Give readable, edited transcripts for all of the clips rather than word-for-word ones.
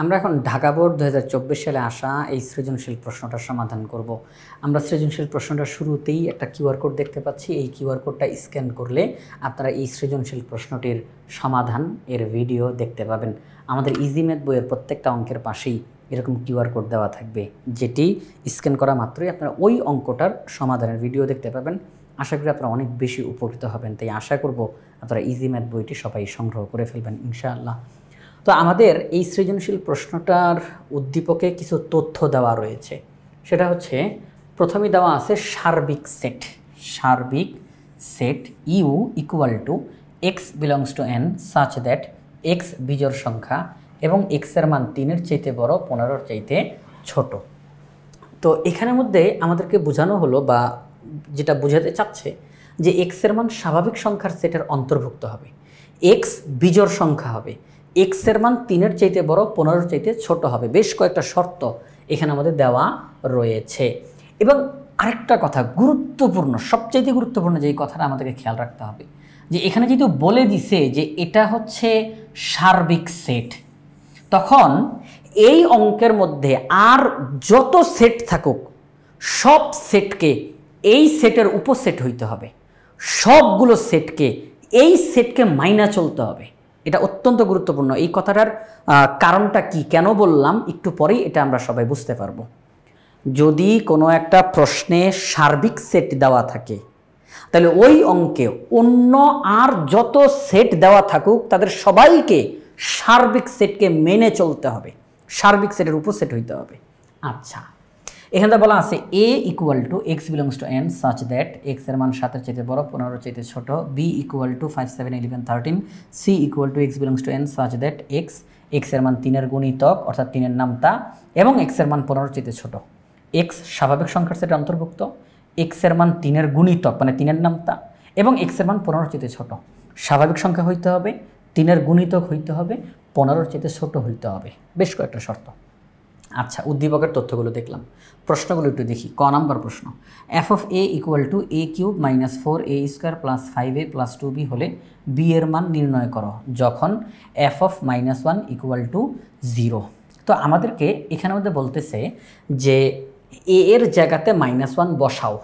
আমরা এখন ঢাকা বোর্ড 2024 সালে আসা এই সৃজনশীল প্রশ্নটার সমাধান করব। আমরা সৃজনশীল প্রশ্নটার শুরুতেই একটা কিউআর কোড দেখতে পাচ্ছি। এই কিউআর কোডটা স্ক্যান করলে আপনারা এই সৃজনশীল প্রশ্নটির সমাধান এর ভিডিও দেখতে পাবেন। আমাদের ইজি ম্যাথ বইয়ের প্রত্যেকটা অঙ্কের পাশেই এরকম কিউআর কোড দেওয়া থাকবে, যেটি স্ক্যান করা মাত্রই আপনারা ওই অঙ্কটার সমাধানের ভিডিও দেখতে পাবেন। আশা করি আপনারা অনেক বেশি উপকৃত হবেন। তাই আশা করব আপনারা ইজি ম্যাথ বইটি সবাই সংগ্রহ করে ফেলবেন ইনশাআল্লাহ। তো আমাদের এই সৃজনশীল প্রশ্নটার উদ্দীপকে কিছু তথ্য দেওয়া রয়েছে। সেটা হচ্ছে প্রথমেই দেওয়া আছে সার্বিক set U equal to x belongs to N such that X বিজোড় সংখ্যা এবং এক্সের মান 3-এর চাইতে বড় 15-এর চাইতে ছোট। তো এখানের মধ্যে আমাদেরকে বোঝানো হলো বা যেটা বোঝাতে চাচ্ছে যে এক্সের মান স্বাভাবিক সংখ্যার সেটের অন্তর্ভুক্ত হবে, এক্স বিজোড় সংখ্যা হবে, এক্সের মান 3-এর চাইতে বড় 15-এর চাইতে ছোট হবে। বেশ কয়েকটা শর্ত এখানে আমাদের দেওয়া রয়েছে। এবং আরেকটা কথা গুরুত্বপূর্ণ, সবচাইতে গুরুত্বপূর্ণ যেই কথাটা আমাদেরকে খেয়াল রাখতে হবে, যে এখানে যেহেতু বলে দিছে যে এটা হচ্ছে সার্বিক সেট, তখন এই অঙ্কের মধ্যে আর যত সেট থাকুক সব সেটকে এই সেটের উপসেট হইতে হবে, সবগুলো সেটকে এই সেটকে মাইনা চলতে হবে। এটা অত্যন্ত গুরুত্বপূর্ণ। এই কথাটার কারণটা কি, কেন বললাম, একটু পরেই এটা আমরা সবাই বুঝতে পারবো। যদি কোনো একটা প্রশ্নে সার্বিক সেট দেওয়া থাকে, তাহলে ওই অঙ্কে অন্য আর যত সেট দেওয়া থাকুক তাদের সবাইকে সার্বিক সেটকে মেনে চলতে হবে, সার্বিক সেটের উপসেট হইতে হবে। আচ্ছা, এখানে বলা আছে A equal to x belongs to N such that এক্সের মান 7-এর চাইতে বড় 15-এর চাইতে ছোট, B equal to 5, 7, 11, 13, C equal to x belongs to N such that এক্সের মান 3-এর গুণিতক অর্থাৎ 3-এর নামতা এবং এক্সের মান 15-এর চাইতে ছোট। এক্স স্বাভাবিক সংখ্যার সেটে অন্তর্ভুক্ত, এক্সের মান 3-এর গুণিতক মানে 3-এর নামতা এবং এক্সের মান 15-এর চাইতে ছোট। স্বাভাবিক সংখ্যা হইতে হবে, 3-এর গুণিতক হইতে হবে, 15-এর চাইতে ছোট হইতে হবে। বেশ কয়েকটা শর্ত। আচ্ছা, উদ্দীপকের তথ্যগুলো দেখলাম, প্রশ্নগুলো একটু দেখি। ক নাম্বার প্রশ্ন, F of A equal two A cube minus 4a square plus 5a plus 2b হলে বি এর মান নির্ণয় করো যখন এফ অফ -1 ইকুয়াল টু 0। তো আমাদেরকে এখানের মধ্যে বলতেছে যে এ এর জায়গাতে -1 বসাও,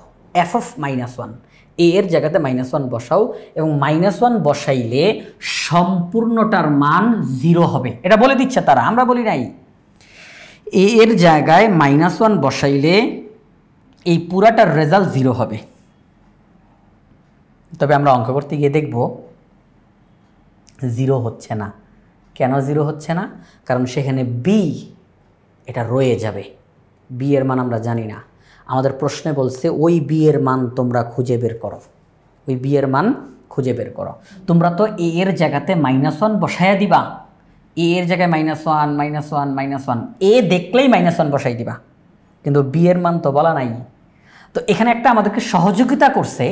এফ অফ -1 এ এর জায়গাতে -1 বসাও এবং -1 বসাইলে সম্পূর্ণটার মান 0 হবে। এটা বলে দিচ্ছে তারা, আমরা বলি নাই। এ এর জায়গায় -1 বসাইলে এই পুরাটার রেজাল্ট 0 হবে। তবে আমরা অঙ্ক করতে গিয়ে দেখব 0 হচ্ছে না। কেন 0 হচ্ছে না? কারণ সেখানে বি এটা রয়ে যাবে। বি এর মান আমরা জানি না। আমাদের প্রশ্নে বলছে ওই বি এর মান তোমরা খুঁজে বের করো, ওই বি এর মান খুঁজে বের করো। তোমরা তো এ এর জায়গাতে -1 বসাইয়া দিবা, এ এর জায়গায় -1 এ দেখলেই -1 বসাই দিবা, কিন্তু বি এর মান তো বলা নাই। তো এখানে একটা আমাদেরকে সহযোগিতা করছে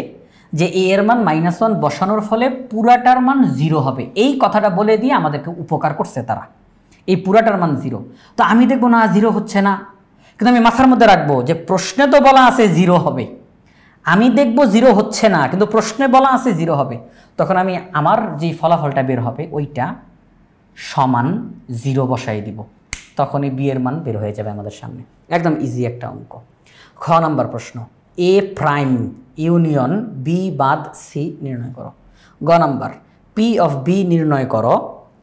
যে এ এর মান -1 বসানোর ফলে পুরাটার মান 0 হবে, এই কথাটা বলে দিয়ে আমাদেরকে উপকার করছে তারা। এই পুরাটার মান 0। তো আমি দেখবো না 0 হচ্ছে না, কিন্তু আমি মাথার মধ্যে রাখবো যে প্রশ্নে তো বলা আছে 0 হবে। আমি দেখবো 0 হচ্ছে না, কিন্তু প্রশ্নে বলা আছে 0 হবে। তখন আমি আমার যে ফলাফলটা বের হবে ওইটা সমান 0 বসাই দিব, তখনই বি এর মান বের হয়ে যাবে আমাদের সামনে। একদম ইজি একটা অঙ্ক। খ নাম্বার প্রশ্ন, এ প্রাইম ইউনিয়ন বি বাদ সি নির্ণয় করো। গ নাম্বার, পি অফ বি নির্ণয় করো,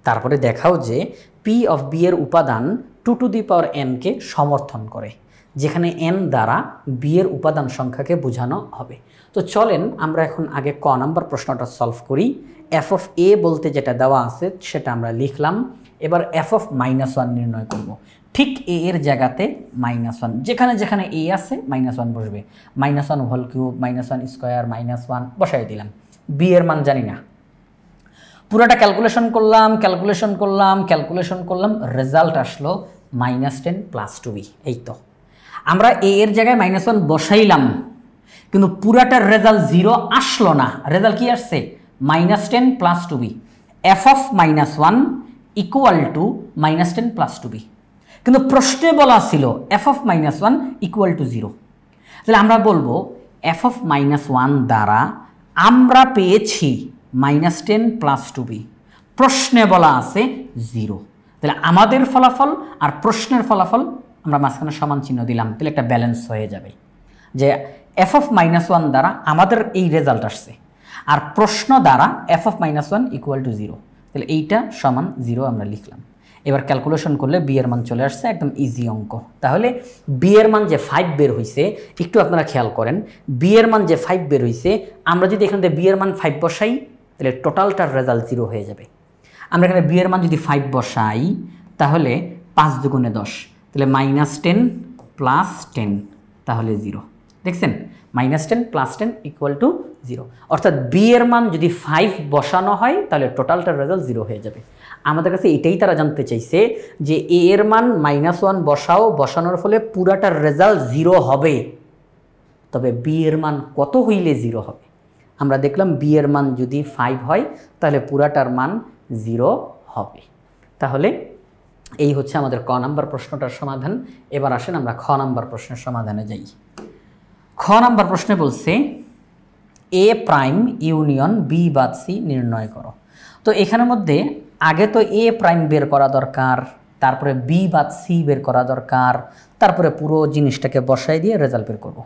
তারপরে দেখাও যে পি অফ বি এর উপাদান 2n কে সমর্থন করে, যেখানে n দ্বারা বি এর উপাদান সংখ্যাকে বোঝানো হবে। তো চলেন আমরা এখন আগে ক নাম্বার প্রশ্নটা সলভ করি। এফ অফ এ বলতে যেটা দেওয়া আছে সেটা আমরা লিখলাম। এবার এফ অফ -1 নির্ণয় করব। ঠিক এ এর জায়গাতে -1, যেখানে যেখানে এ আছে -1 বসবে। -1 হোল কিউব, -1 স্কোয়ার, -1 বসাই দিলাম। বি এর মান জানি না, পুরোটা ক্যালকুলেশন করলাম, রেজাল্ট আসলো -10 প্লাস 2b। এই তো আমরা এ এর জায়গায় -1 বসাইলাম, কিন্তু পুরাটার রেজাল্ট 0 আসলো না। রেজাল্ট কি আসছে? -10 plus 2b। F of -1 equal to -10 plus 2b, কিন্তু প্রশ্নে বলা ছিল এফ অফ -1 ইকুয়াল টু 0। তাহলে আমরা বলবো এফ অফ -1 দ্বারা আমরা পেয়েছি -10 প্লাস 2b, প্রশ্নে বলা আছে 0। তাহলে আমাদের ফলাফল আর প্রশ্নের ফলাফল আমরা মাঝখানে সমান চিহ্ন দিলাম, তাহলে একটা ব্যালেন্স হয়ে যাবে যে f(-1) দ্বারা আমাদের এই রেজাল্ট আসছে, আর প্রশ্ন দ্বারা f(-1) = 0, তাহলে এইটা সমান 0 আমরা লিখলাম। এবার ক্যালকুলেশন করলে বি এর মান চলে আসছে, একদম ইজি অঙ্ক। তাহলে বি এর মান যে 5 বের হয়েছে, একটু আপনারা খেয়াল করেন, বি এর মান যে 5 বের হয়েছে, আমরা যদি এখান থেকে বি এর মান 5 বসাই তাহলে টোটালটার রেজাল্ট 0 হয়ে যাবে। আমরা এখানে বি এর মান যদি 5 বসাই তাহলে 5 দুগুণে 10, তাহলে -10 + 10, তাহলে 0। দেখছেন, -10 + 10 = 0, অর্থাৎ বি এর মান যদি 5 বসানো হয় তাহলে টোটালটার রেজাল্ট 0 হয়ে যাবে। আমাদের কাছে এটাই তারা জানতে চাইছে যে এ এর মান -1 বসানোর ফলে পুরাটার রেজাল্ট 0 হবে, তবে বি এর মান কত হইলে 0 হবে? আমরা দেখলাম বি এর মান যদি 5 হয় তাহলে পুরাটার মান 0 হবে। তাহলে এই হচ্ছে আমাদের ক নাম্বার প্রশ্নটার সমাধান। এবার আসেন আমরা খ নাম্বার প্রশ্নের সমাধানে যাই। খ নাম্বার প্রশ্নে বলছে এ প্রাইম ইউনিয়ন বি বাদ সি নির্ণয় করো। তো এখানের মধ্যে আগে তো এ প্রাইম বের করা দরকার, তারপরে বি বাদ সি বের করা দরকার, তারপরে পুরো জিনিসটাকে বসাই দিয়ে রেজাল্ট বের করব।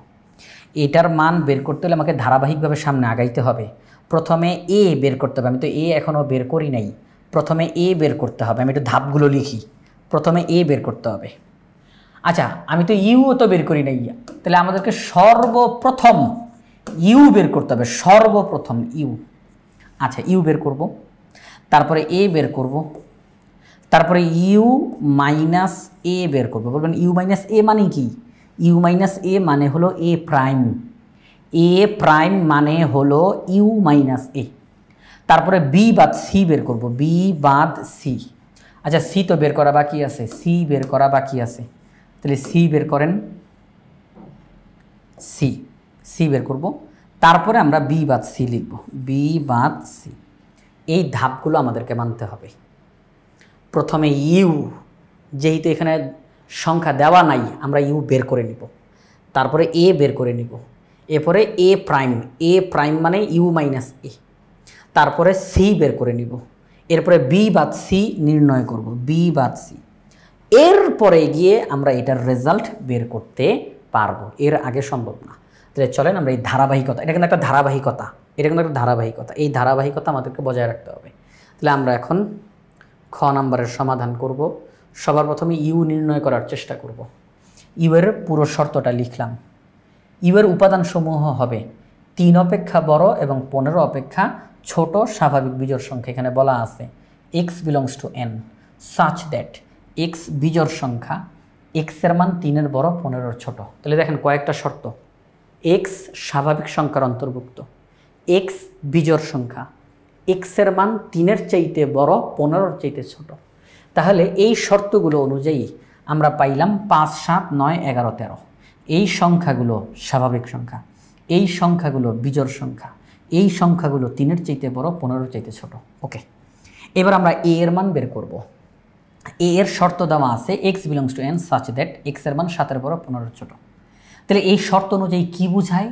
এটার মান বের করতে হলে আমাকে ধারাবাহিকভাবে সামনে আগাইতে হবে। প্রথমে এ বের করতে হবে, আমি তো এ এখনও বের করি নাই। প্রথমে এ বের করতে হবে, আমি একটু ধাপগুলো লিখি। প্রথমে এ বের করতে হবে। আচ্ছা, আমি তো ইউও তো বের করি নাই, তাহলে আমাদেরকে সর্বপ্রথম ইউ বের করতে হবে, সর্বপ্রথম ইউ। আচ্ছা, ইউ বের করব, তারপরে এ বের করব, তারপরে ইউ মাইনাস এ বের করব। বলবেন ইউ মাইনাস এ মানে কি? ইউ মাইনাস এ মানে হলো এ প্রাইম, এ প্রাইম মানে হলো ইউ মাইনাস এ। তারপরে বি বাদ সি বের করব, বি বাদ সি। আচ্ছা, সি তো বের করা বাকি আছে, সি বের করা বাকি আছে, তাহলে সি বের করেন, সি বের করব। তারপরে আমরা বি বাদ সি লিখব, বি বাদ সি। এই ধাপগুলো আমাদেরকে মানতে হবে। প্রথমে ইউ, যেহেতু এখানে সংখ্যা দেওয়া নাই, আমরা ইউ বের করে নিব। তারপরে এ বের করে নিব, এরপরে এ প্রাইম মানে ইউ মাইনাস এ। তারপরে সি বের করে নিব, এরপরে বি বাদ সি নির্ণয় করব, বি বাদ সি। এরপরে গিয়ে আমরা এটার রেজাল্ট বের করতে পারবো, এর আগে সম্ভব না। তাহলে চলেন আমরা এই ধারাবাহিকতা, এটা কিন্তু একটা ধারাবাহিকতা, এই ধারাবাহিকতা আমাদেরকে বজায় রাখতে হবে। তাহলে আমরা এখন খ নাম্বারের সমাধান করব। সবার প্রথমে ইউ নির্ণয় করার চেষ্টা করব। ইউ এর পুরো শর্তটা লিখলাম। ইউ এর উপাদানসমূহ হবে 3 অপেক্ষা বড় এবং 15 অপেক্ষা ছোট স্বাভাবিক বিজোড় সংখ্যা। এখানে বলা আছে x belongs to n such that x বিজোড় সংখ্যা, x এর মান 3 এর বড় 15 এর ছোট। তাহলে দেখেন কয়েকটা শর্ত। x স্বাভাবিক সংখ্যার অন্তর্ভুক্ত, x বিজোড় সংখ্যা, x এর মান 3 এর চাইতে বড় 15 এর চাইতে ছোট। তাহলে এই শর্তগুলো অনুযায়ী আমরা পাইলাম 5, 7, 9, 11, 13। এই সংখ্যাগুলো স্বাভাবিক সংখ্যা, এই সংখ্যাগুলো বিজোড় সংখ্যা, এই সংখ্যাগুলো 3 এর চাইতে বড় 15 এর চাইতে ছোট। ওকে, এবার আমরা এ এর মান বের করব। এ এর শর্ত দেওয়া আছে x belongs to n such that x এর মান 7 এর বড় 15 এর ছোট। তাহলে এই শর্ত অনুযায়ী কি বোঝায়?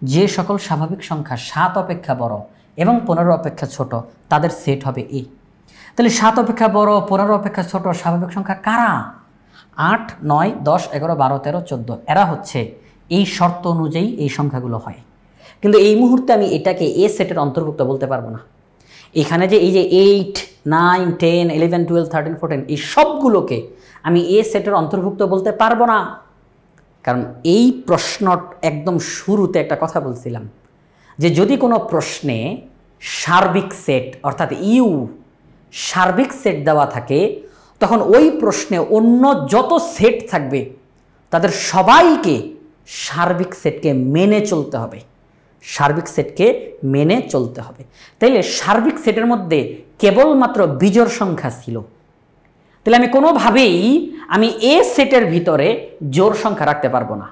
যে সকল স্বাভাবিক সংখ্যা 7 অপেক্ষা বড় এবং 15 অপেক্ষা ছোট তাদের সেট হবে এ। তাহলে 7 অপেক্ষা বড় 15 অপেক্ষা ছোট স্বাভাবিক সংখ্যা কারা? 8, 9, 10, 11, 12, 13, 14। এরা হচ্ছে এই শর্ত অনুযায়ী এই সংখ্যাগুলো হয়। কিন্তু এই মুহূর্তে আমি এটাকে এ সেটের অন্তর্ভুক্ত বলতে পারবো না। এখানে যে এই যে 8, 9, 10, 11, 12, 13, 14 এই সবগুলোকে আমি এ সেটের অন্তর্ভুক্ত বলতে পারবো না। কারণ এই প্রশ্ন একদম শুরুতে একটা কথা বলছিলাম যে যদি কোনো প্রশ্নে সার্বিক সেট অর্থাৎ ইউ সার্বিক সেট দেওয়া থাকে, তখন ওই প্রশ্নে অন্য যত সেট থাকবে তাদের সবাইকে সার্বিক সেটকে মেনে চলতে হবে, সার্বিক সেটকে মেনে চলতে হবে। তাইলে সার্বিক সেটের মধ্যে কেবলমাত্র বিজোড় সংখ্যা ছিল। তাহলে আমি কোনোভাবেই আমি এ সেটের ভিতরে জোড় সংখ্যা রাখতে পারবো না,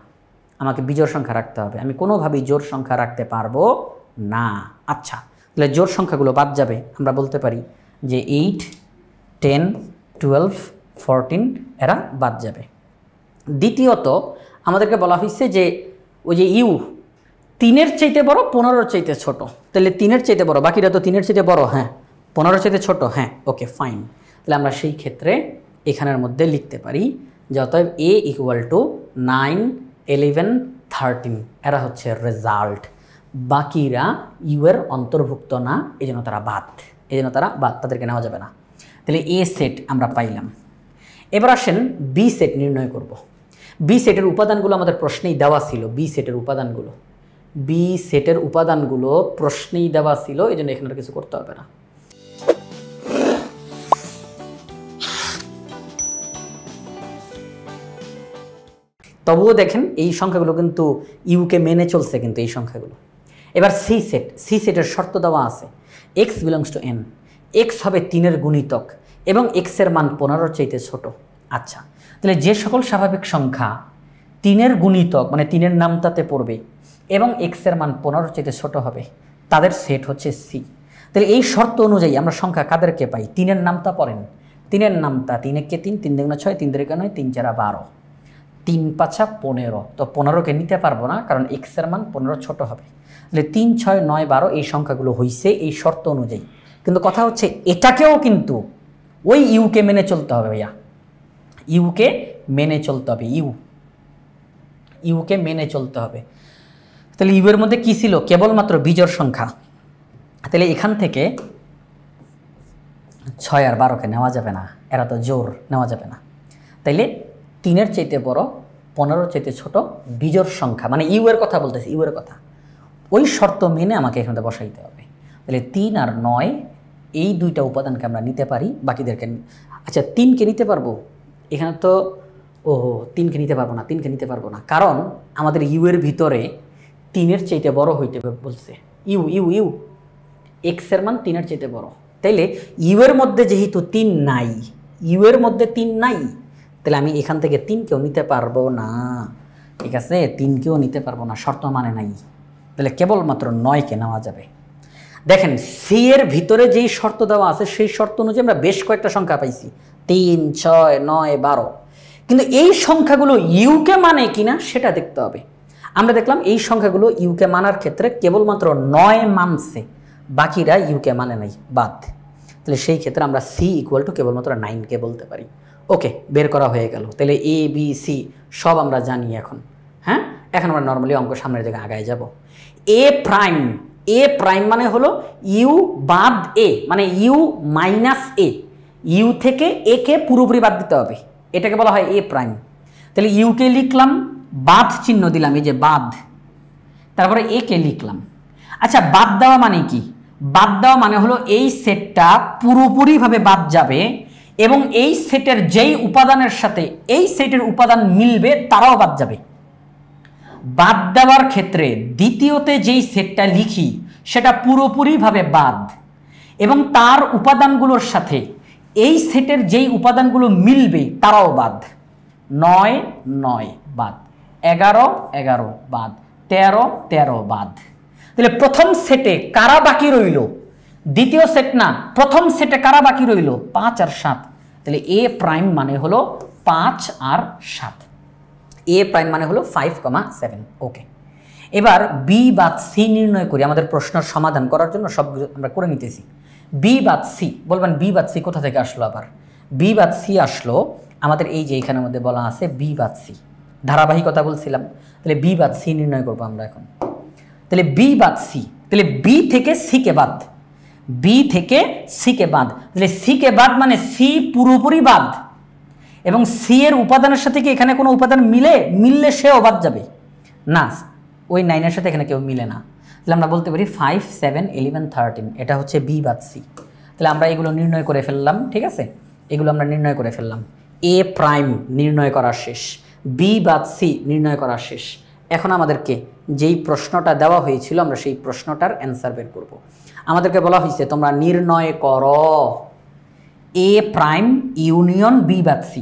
আমাকে বিজোড় সংখ্যা রাখতে হবে। আমি কোনোভাবেই জোড় সংখ্যা রাখতে পারবো না। আচ্ছা, তাহলে জোড় সংখ্যাগুলো বাদ যাবে। আমরা বলতে পারি যে 8, 10, 12, 14 এরা বাদ যাবে। দ্বিতীয়ত আমাদেরকে বলা হয়েছে যে ওই যে ইউ 3 এর চাইতে বড় 15 এর চাইতে ছোট। তাহলে 3 এর চাইতে বড়, বাকিরা তো 3 এর চাইতে বড়, হ্যাঁ 15 এর চাইতে ছোট, হ্যাঁ ওকে ফাইন। তাহলে আমরা সেই ক্ষেত্রে এখানের মধ্যে লিখতে পারি যে অতএব এ ইকুয়াল টু 9, 11, 13 এরা হচ্ছে রেজাল্ট, বাকিরা ইউ এর অন্তর্ভুক্ত না, এই জন্য তারা বাদ, তাদেরকে নেওয়া যাবে না। তাহলে এ সেট আমরা পাইলাম। এবার আসেন বি সেট নির্ণয় করব। বি সেটের উপাদানগুলো আমাদের প্রশ্নেই দেওয়া ছিল, বি সেটের উপাদানগুলো প্রশ্নেই দেওয়া ছিল, এই জন্য এখানে কিছু করতে হবে না। তবুও দেখেন এই সংখ্যাগুলো কিন্তু ইউকে মেনে চলছে, কিন্তু এই সংখ্যাগুলো। এবার সি সেটের শর্ত দেওয়া আছে, x belongs to N, x হবে 3-এর গুণিতক এবং এক্সের মান 15-র চাইতে ছোট। আচ্ছা, তাহলে যে সকল স্বাভাবিক সংখ্যা 3-এর গুণিতক মানে 3-এর নামতাতে পড়বে এবং এক্সের মান 15-র চাইতে ছোট হবে, তাদের সেট হচ্ছে সি। তাহলে এই শর্ত অনুযায়ী আমরা সংখ্যা কাদেরকে পাই? 3-এর নামতা পড়েন, 3-এর নামতা 3 একে 3, 3 দুগুণে 6, 3 তিরিকে 9, 3 চারা 12, 3 5 15। তো 15কে নিতে পারবো না, কারণ এক্সের মান 15 ছোট হবে। তাহলে 3, 6, 9, 12 এই সংখ্যাগুলো হইছে এই শর্ত অনুযায়ী। কিন্তু কথা হচ্ছে এটাকেও কিন্তু ওই ইউকে মেনে চলতে হবে ভাইয়া, ইউকে মেনে চলতে হবে, ইউকে মেনে চলতে হবে। তাহলে ইউ এর মধ্যে কি ছিল? কেবলমাত্র বিজোড় সংখ্যা। তাহলে এখান থেকে 6 আর 12কে নেওয়া যাবে না, এরা তো জোর, নেওয়া যাবে না। তাইলে 3-এর চাইতে বড়, 15-র চাইতে ছোট বিজোড় সংখ্যা, মানে ইউ এর কথা বলতেছি, ইউ এর কথা, ওই শর্ত মেনে আমাকে এখানে বসাইতে হবে। তাহলে 3 আর 9 এই দুইটা উপাদানকে আমরা নিতে পারি, বাকিদেরকে আচ্ছা 3কে নিতে পারবো, এখানে তো 3কে নিতে পারবো না, কারণ আমাদের ইউ এর ভিতরে 3-এর চাইতে বড় হইতে বলছে, ইউ এক্সের মান 3-এর চাইতে বড়। তাইলে ইউ এর মধ্যে যেহেতু 3 নাই, তাহলে আমি এখান থেকে 3কেও নিতে পারবো না, ঠিক আছে, 3কেও নিতে পারবো না, শর্ত মানে নাই। তাহলে কেবলমাত্র 9কে নেওয়া যাবে। দেখেন সি এর ভিতরে যেই শর্ত দেওয়া আছে সেই শর্ত অনুযায়ী আমরা বেশ কয়েকটা সংখ্যা পাইছি, 3, 6, 9, 12, কিন্তু এই সংখ্যাগুলো ইউকে মানে কিনা সেটা দেখতে হবে। আমরা দেখলাম এই সংখ্যাগুলো ইউকে মানার ক্ষেত্রে কেবলমাত্র 9 মানছে, বাকিরা ইউকে মানে নাই, বাদ। তাহলে সেই ক্ষেত্রে আমরা সি ইকুয়াল টু কেবলমাত্র 9কে বলতে পারি। ওকে, বের করা হয়ে গেল। তাহলে এ বি সি সব আমরা জানি এখন। হ্যাঁ, এখন আমরা নর্মালি অঙ্ক সামনের দিকে আগায় যাব। এ প্রাইম মানে হলো ইউ বাদ এ, মানে ইউ মাইনাস এ, ইউ থেকে এ কে পুরোপুরি বাদ দিতে হবে, এটাকে বলা হয় এ প্রাইম। তাহলে ইউকে লিখলাম, বাদ চিহ্ন দিলাম, এই যে বাদ, তারপরে এ কে লিখলাম। আচ্ছা, বাদ দেওয়া মানে কি? বাদ দেওয়া মানে হলো এই সেটটা পুরোপুরিভাবে বাদ যাবে এবং এই সেটের যেই উপাদানের সাথে এই সেটের উপাদান মিলবে তারাও বাদ যাবে। বাদ দেওয়ার ক্ষেত্রে দ্বিতীয়তে যেই সেটটা লিখি সেটা পুরোপুরিভাবে বাদ এবং তার উপাদানগুলোর সাথে এই সেটের যেই উপাদানগুলো মিলবে তারাও বাদ। 9, 9 বাদ, 11, 11 বাদ, 13, 13 বাদ। তাহলে প্রথম সেটে কারা বাকি রইল? দ্বিতীয় সেট না, প্রথম সেটে কারা বাকি রইল? 5 আর 7। তাহলে এ প্রাইম মানে হলো 5 আর 7, এ প্রাইম মানে হলো 5,7। ওকে, এবার বি বাদ সি নির্ণয় করি। আমাদের প্রশ্নের সমাধান করার জন্য সবগুলো আমরা করে নিতেছি। বি বাদ সি, বলবেন বি বাদ সি কোথা থেকে আসলো? আবার বি বাদ সি আসলো আমাদের এই যে এইখানের মধ্যে বলা আছে বি বাদ সি, ধারাবাহিকতা বলছিলাম। তাহলে বি বাদ সি নির্ণয় করবো আমরা এখন। তাহলে বি বাদ সি, তাহলে বি থেকে সিকে বাদ, বি থেকে সিকে বাদ, তাহলে সিকে বাদ মানে সি পুরোপুরি বাদ এবং সি এর উপাদানের সাথে কি এখানে কোনো উপাদান মিললে সেও বাদ যাবে না, ওই 9-এর সাথে এখানে কেউ মিলে না। তাহলে আমরা বলতে পারি 5, 7, 11, 13 এটা হচ্ছে বি বাদ সি। তাহলে আমরা এগুলো নির্ণয় করে ফেললাম, ঠিক আছে, এগুলো আমরা নির্ণয় করে ফেললাম। এ প্রাইম নির্ণয় করা শেষ, বি বাদ সি নির্ণয় করা শেষ। এখন আমাদেরকে যেই প্রশ্নটা দেওয়া হয়েছিল আমরা সেই প্রশ্নটার অ্যান্সার বের করব। আমাদেরকে বলা হয়েছে তোমরা নির্ণয় করো এ প্রাইম ইউনিয়ন বি বাদ সি,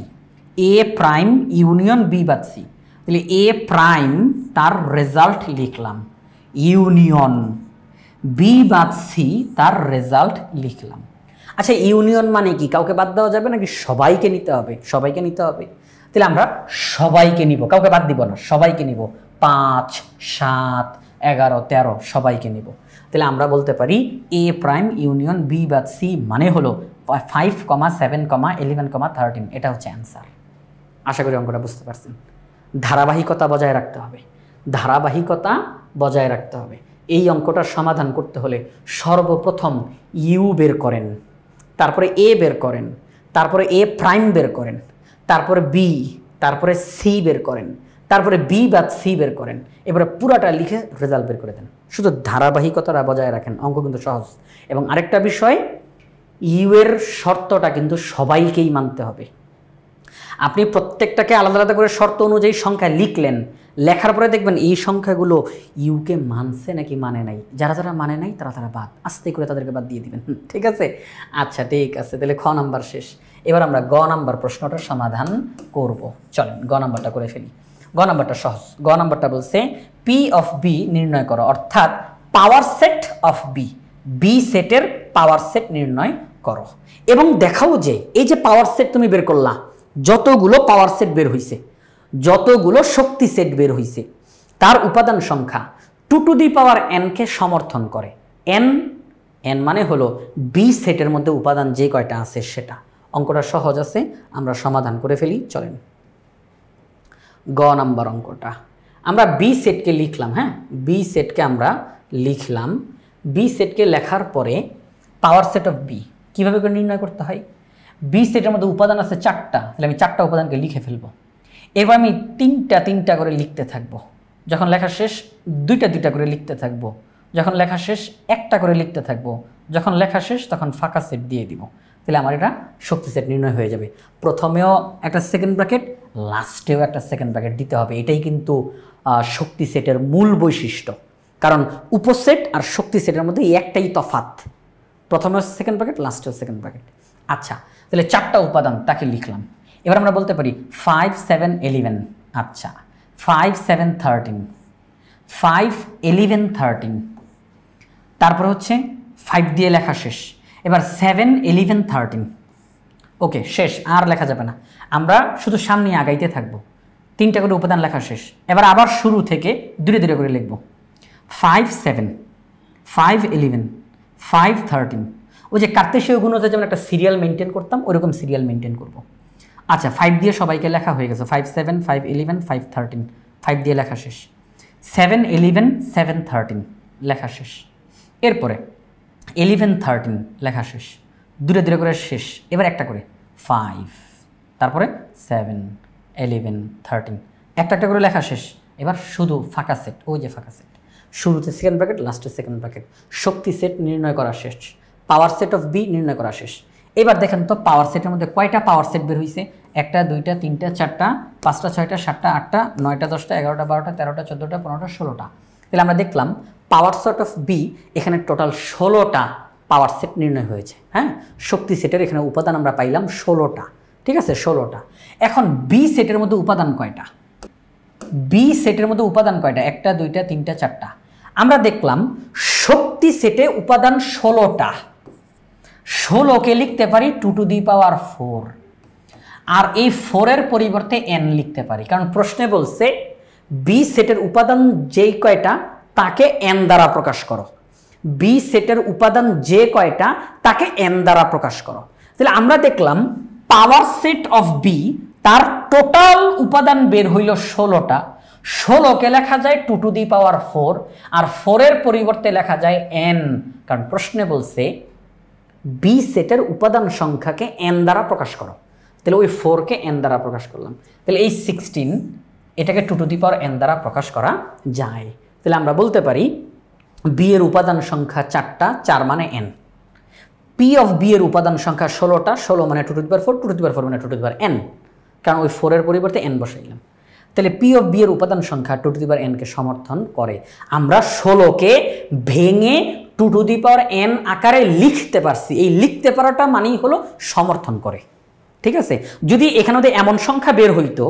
এ প্রাইম ইউনিয়ন বি বাদ সি। তাহলে এ প্রাইম তার রেজাল্ট লিখলাম, ইউনিয়ন বি বাদ সি তার রেজাল্ট লিখলাম। আচ্ছা, ইউনিয়ন মানে কি? কাউকে বাদ দেওয়া যাবে নাকি সবাইকে নিতে হবে? সবাইকে নিতে হবে। তাহলে আমরা সবাইকে নিব, কাউকে বাদ দিব না, সবাইকে নিব। 5, 7, 11, 13 সবাইকে নিব। তাহলে আমরা বলতে পারি এ প্রাইম ইউনিয়ন বি বাদ সি মানে হলো 5,7,11,13 এটা হচ্ছে অ্যান্সার। আশা করি অঙ্কটা বুঝতে পারছেন। ধারাবাহিকতা বজায় রাখতে হবে, ধারাবাহিকতা বজায় রাখতে হবে। এই অঙ্কটার সমাধান করতে হলে সর্বপ্রথম ইউ বের করেন, তারপরে এ বের করেন, তারপরে এ প্রাইম বের করেন, তারপরে বি, তারপরে সি বের করেন, তারপরে বি বাদ সি বের করেন, এবারে পুরাটা লিখে রেজাল্ট বের করে দেন। শুধু ধারাবাহিকতাটা বজায় রাখেন, অঙ্ক কিন্তু সহজ। এবং আরেকটা বিষয়, ইউ এর শর্তটা কিন্তু সবাইকেই মানতে হবে। আপনি প্রত্যেকটাকে আলাদা আলাদা করে শর্ত অনুযায়ী সংখ্যা লিখলেন, লেখার পরে দেখবেন এই সংখ্যাগুলো ইউকে মানছে নাকি মানে নাই। যারা যারা মানে নাই তারা বাদ, আস্তে করে তাদেরকে বাদ দিয়ে দিবেন, ঠিক আছে? আচ্ছা ঠিক আছে, তাহলে খ নাম্বার শেষ। এবার আমরা গ নাম্বার প্রশ্নটার সমাধান করব। চলেন গ নাম্বারটা করে ফেলি। গ নাম্বারটা সহজ। গ নাম্বারটা বলছে পি অফ বি নির্ণয় করো, অর্থাৎ power set of B, B সেটের পাওয়ার সেট নির্ণয় করো এবং দেখাও যে এই যে পাওয়ার সেট তুমি বের করলা, যতগুলো পাওয়ার সেট বের হইছে, যতগুলো শক্তি সেট বের হইছে, তার উপাদান সংখ্যা 2n কে সমর্থন করে। n মানে হলো বি সেটের মধ্যে উপাদান যে কয়টা আছে সেটা। অঙ্কটা সহজ আছে, আমরা সমাধান করে ফেলি। চলেন গ নাম্বার অঙ্কটা আমরা বি সেটকে লিখলাম। হ্যাঁ, বি সেটকে আমরা লিখলাম। বি সেটকে লেখার পরে পাওয়ার সেট অফ বি কীভাবে করে নির্ণয় করতে হয়? বি সেটের মধ্যে উপাদান আছে 4টা, তাহলে আমি 4টা উপাদানকে লিখে ফেলবো। এবার আমি 3টা করে লিখতে থাকবো। যখন লেখা শেষ 2টা করে লিখতে থাকবো। যখন লেখা শেষ 1টা করে লিখতে থাকবো। যখন লেখা শেষ তখন ফাঁকা সেট দিয়ে দিব। তাহলে আমার এটা শক্তি সেট নির্ণয় হয়ে যাবে। প্রথমেও একটা সেকেন্ড ব্র্যাকেট, লাস্টেও একটা সেকেন্ড ব্র্যাকেট দিতে হবে। এটাই কিন্তু শক্তি সেটের মূল বৈশিষ্ট্য। কারণ উপসেট আর শক্তি সেটের মধ্যে একটাই তফাৎ, প্রথমেও সেকেন্ড ব্র্যাকেট, লাস্টেও সেকেন্ড ব্র্যাকেট। আচ্ছা, তাহলে 4টা উপাদান তাকে লিখলাম। এবার আমরা বলতে পারি 5, 7, 11। আচ্ছা, 5, 7, 13, 5, 11, 13। তারপরে হচ্ছে 5 দিয়ে লেখা শেষ। এবার 7, 11, 13। ওকে, শেষ, আর লেখা যাবে না। আমরা শুধু সামনে আগাইতে থাকবো। 3টা করে উপাদান লেখা শেষ। এবার আবার শুরু থেকে ধীরে করে লিখব। 5, 7, 5, 11, 5, 13। ওই যে কার্তেশীয় গুণতে যেমন একটা সিরিয়াল মেনটেন করতাম, ওইরকম সিরিয়াল মেনটেন করব। আচ্ছা, 5 দিয়ে সবাইকে লেখা হয়ে গেছে। 5, 7, 5, 11, 5, 13। 5 দিয়ে লেখা শেষ। 7, 11, 7, 13 লেখা শেষ। এরপরে 11, 13 লেখা শেষ। ধীরে করে শেষ। এবার একটা করে 5, তারপরে 7, 11, 13 একটা করে লেখা শেষ। এবার শুধু ফাঁকা সেট, ওই যে ফাঁকা সেট, শুরুতে সেকেন্ড ব্র্যাকেট, লাস্টে সেকেন্ড ব্র্যাকেট। শক্তি সেট নির্ণয় করা শেষ, পাওয়ার সেট অফ বি নির্ণয় করা শেষ। এবার দেখেন তো পাওয়ার সেটের মধ্যে কয়টা পাওয়ার সেট বের হয়েছে? 1টা, 2টা, 3টা, 4টা, 5টা, 6টা, 7টা, 8টা, 9টা, 10টা, 11টা, 12টা, 13টা, 14টা, 15টা, 16টা। তাহলে আমরা দেখলাম পাওয়ার সেট অফ বি এখানে টোটাল 16টা পাওয়ার সেট নির্ণয় হয়েছে। হ্যাঁ, শক্তি সেটের এখানে উপাদান আমরা পাইলাম 16টা। ঠিক আছে, 16টা। এখন বি সেটের মধ্যে উপাদান কয়টা? বি সেটের মধ্যে উপাদান কয়টা? 1টা, 2টা, 3টা, 4টা। আমরা দেখলাম শক্তি সেটে উপাদান 16টা। 16কে লিখতে পারি 2^4, আর এই 4-এর পরিবর্তে n লিখতে পারি, কারণ প্রশ্নে বলছে বি সেটের উপাদান যেই কয়টা তাকে n দ্বারা প্রকাশ করো। বি সেটের উপাদান যে কয়টা তাকে n দ্বারা প্রকাশ করো। তাহলে আমরা দেখলাম পাওয়ার সেট অফ বি, তার টোটাল উপাদান বের হইল 16টা। 16কে লেখা যায় 2^4, আর 4-এর পরিবর্তে লেখা যায় n, কারণ প্রশ্নে বলছে বি সেটের উপাদান সংখ্যাকে n দ্বারা প্রকাশ করো। তাহলে ওই 4কে n দ্বারা প্রকাশ করলাম। তাহলে এই 16 এটাকে 2^n দ্বারা প্রকাশ করা যায়। তাহলে আমরা বলতে পারি বি এর উপাদান সংখ্যা 4টা, 4 মানে n। পি অফ বি এর উপাদান সংখ্যা 16টা, 16 মানে 2^4, 2^4 মানে 2^n, কারণ ওই 4-এর পরিবর্তে n বসাইলাম। তাহলে পি অফ বি এর উপাদান সংখ্যা 2^n কে সমর্থন করে। আমরা 16কে ভেঙে 2^n আকারে লিখতে পারছি। এই লিখতে পারাটা মানেই হলো সমর্থন করে। ঠিক আছে, যদি এখানে এমন সংখ্যা বের হইতো,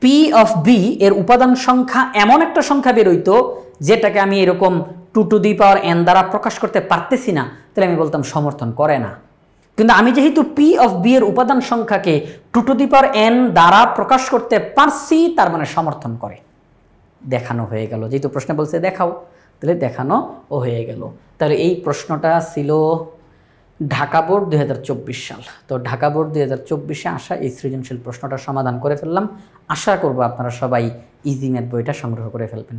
পি অফ বি এর উপাদান সংখ্যা এমন একটা সংখ্যা বের হইতো যেটাকে আমি এরকম 2^n দ্বারা প্রকাশ করতে পারতেছি না, তাহলে আমি বলতাম সমর্থন করে না। কিন্তু আমি যেহেতু পি অফ বি এর উপাদান সংখ্যাকে 2^n দ্বারা প্রকাশ করতে পারছি, তার মানে সমর্থন করে। দেখানো হয়ে গেল, যেহেতু প্রশ্নে বলছে দেখাও, তাহলে দেখানো ও হয়ে গেল। তাহলে এই প্রশ্নটা ছিল ঢাকা বোর্ড 2024 সাল। তো ঢাকা বোর্ড 2024-এ আসা এই সৃজনশীল প্রশ্নটা সমাধান করে ফেললাম। আশা করব আপনারা সবাই ইজি ম্যাথ বইটা সংগ্রহ করে ফেলবেন।